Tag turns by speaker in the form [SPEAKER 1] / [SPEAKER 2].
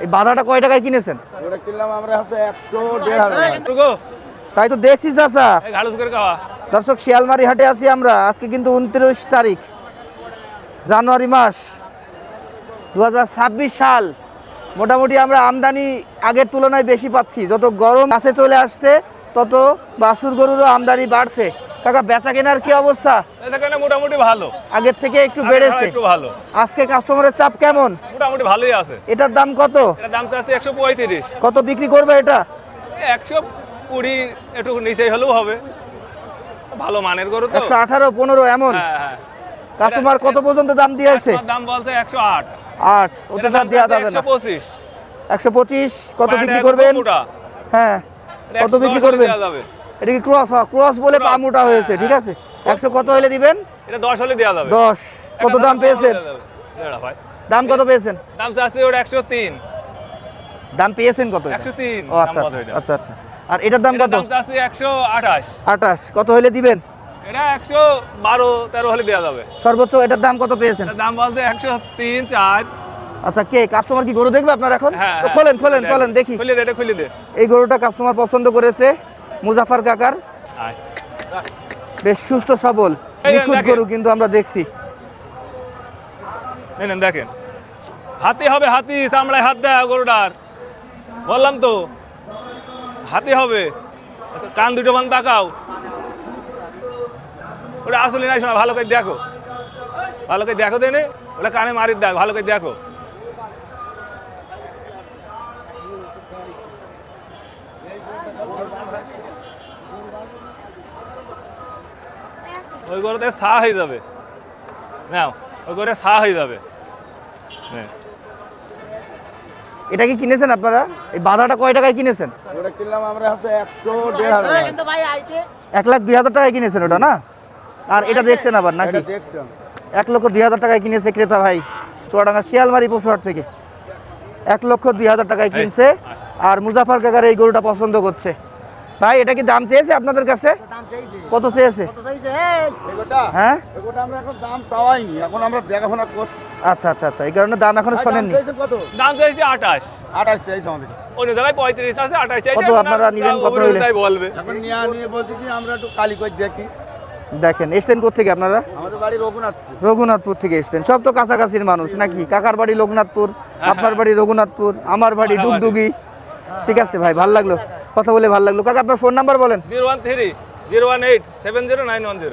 [SPEAKER 1] এই বাধাটা কয় টাকায় কিনেছেন?
[SPEAKER 2] ওটা কিনলাম আমরা হচ্ছে 100-1,500।
[SPEAKER 1] তাই তো দেখছি চাচা।
[SPEAKER 3] ঘাড়ুস করে খাওয়া।
[SPEAKER 1] দর্শক শিয়ালমারি হাটে আছি আমরা। আজকে কিন্তু 29 তারিখ জানুয়ারি মাস 2026 সাল। মোটামুটি আমরা আমদানি আগের তুলনায় বেশি পাচ্ছি। যত গরম কাছে চলে আসছে তত বাছুর গরুরও আমদানি বাড়ছে। কাকা বেচা কেনার কি অবস্থা?
[SPEAKER 3] বেচা কেনা মোটামুটি ভালো,
[SPEAKER 1] আগের থেকে একটু বেড়েছে।
[SPEAKER 3] একটু ভালো।
[SPEAKER 1] আজকে কাস্টমারের চাপ কেমন?
[SPEAKER 3] মোটামুটি ভালোই আছে।
[SPEAKER 1] এটার দাম কত?
[SPEAKER 3] এটার দাম চাচ্ছে 135।
[SPEAKER 1] কত বিক্রি করবে এটা?
[SPEAKER 3] 120 একটু নিচেই হলেও হবে, ভালো মানের গরু তো।
[SPEAKER 1] 118, 15 এমন।
[SPEAKER 3] হ্যাঁ।
[SPEAKER 1] কাস্টমার কত পর্যন্ত দাম দিয়েছে?
[SPEAKER 3] দাম বলছে 108।
[SPEAKER 1] 8 ওটা দাম দেওয়া যাবে না।
[SPEAKER 3] 125।
[SPEAKER 1] 125 কত বিক্রি করবেন? হ্যাঁ কত বিক্রি করবেন? এটা কি ক্রস বলে পা মোটা হয়েছে, ঠিক আছে। 100 কত হলে দিবেন?
[SPEAKER 3] এটা 10 হলে দেওয়া যাবে।
[SPEAKER 1] 10 কত দাম পেয়েছেন? দাম কত পেয়েছেন?
[SPEAKER 3] দাম চাচ্ছে ওটা 103।
[SPEAKER 1] দাম পেয়েছেন কত?
[SPEAKER 3] 103।
[SPEAKER 1] ও আচ্ছা আচ্ছা আচ্ছা। আর এটার দাম কত?
[SPEAKER 3] দাম চাচ্ছে 128।
[SPEAKER 1] 28 কত হলে দিবেন?
[SPEAKER 3] এটা 112-13 হলে দেওয়া যাবে।
[SPEAKER 1] সর্বোচ্চ এটার দাম কত পেয়েছেন?
[SPEAKER 3] এটার দাম বলছে 103-4।
[SPEAKER 1] আচ্ছা কে কাস্টমার কি গরু দেখবে আপনার এখন?
[SPEAKER 3] হ্যাঁ,
[SPEAKER 1] তো খোলেন চলেন দেখি।
[SPEAKER 3] খুলে দে, এটা খুলে দে।
[SPEAKER 1] এই গরুটা কাস্টমার পছন্দ করেছে মুজাফর কাকার।
[SPEAKER 3] আয়।
[SPEAKER 1] বেশ সুস্থ সবল
[SPEAKER 3] এই
[SPEAKER 1] নিখুঁত
[SPEAKER 3] দেখেন।
[SPEAKER 1] গরু কিন্তু আমরা দেখছি।
[SPEAKER 3] নেন দেখেন, হাতি হবে, হাতি চামড়ায় হাত দেয় গরুটার, বললাম তো হাতি হবে। কান দুটো বান তাকাও, ওটা আসলে নাই শোনা, ভালো করে দেখো, ভালো করে দেখো দেনে, ওটা কানে মারি দেখ, ভালো করে দেখো। ওই গরুতে ছা হয়ে যাবে, নাও ওই গরুতে ছা হয়ে যাবে। হ্যাঁ,
[SPEAKER 1] এটা কি কিনেছেন আপনারা? এই বাধাটা কয় টাকায় কিনেছেন?
[SPEAKER 2] ওটা কিনলাম আমরা হচ্ছে 100-1,500।
[SPEAKER 1] 1,02,000 টাকায় কিনেছেন ওটা না? আর এটা দেখছেন আবার নাকি?
[SPEAKER 2] এটা দেখছেন
[SPEAKER 1] 1,02,000 টাকায় কিনেছে ক্রেতা ভাই চুয়াডাঙ্গা শিয়ালমারি পশুহাট থেকে। 1,02,000 টাকায় কিনছে। আর মুজাফর কাকার এই গরুটা পছন্দ করছে। ভাই এটা কি দাম চেয়েছে আপনাদের কাছে? কত চেয়েছে? হ্যাঁ
[SPEAKER 2] এগুলো আমরা এখন দাম চাওয়াইনি, এখন আমরা দেখাশোনা করছি।
[SPEAKER 1] আচ্ছা আচ্ছা আচ্ছা, এই কারণে দাম এখনো শোনেননি।
[SPEAKER 2] কত?
[SPEAKER 3] দাম চাইছে 28।
[SPEAKER 2] 28 চাইছে আমাদের কাছে।
[SPEAKER 3] অন্য জায়গায় 35 আছে, 28 চাইছে।
[SPEAKER 1] কত আপনারা নিবেন, কত হইলে?
[SPEAKER 3] বলবে।
[SPEAKER 2] এখন নিয়ে বলছি কি আমরা একটু কালি করে দেখি।
[SPEAKER 1] দেখেন এসছেন কোথেকে আপনারা?
[SPEAKER 2] আমাদের বাড়ি রঘুনাথপুর।
[SPEAKER 1] রঘুনাথপুর থেকে এসছেন। সব তো কাছাকাছির মানুষ নাকি? কাকার বাড়ি লোকনাথপুর, আপনার বাড়ি রঘুনাথপুর, আমার বাড়ি ডুগডুগি। ঠিক আছে ভাই, ভালো লাগলো কথা বলে, ভালো লাগলো। কাকা আপনার ফোন নাম্বার বলেন।
[SPEAKER 3] 013-018-70910।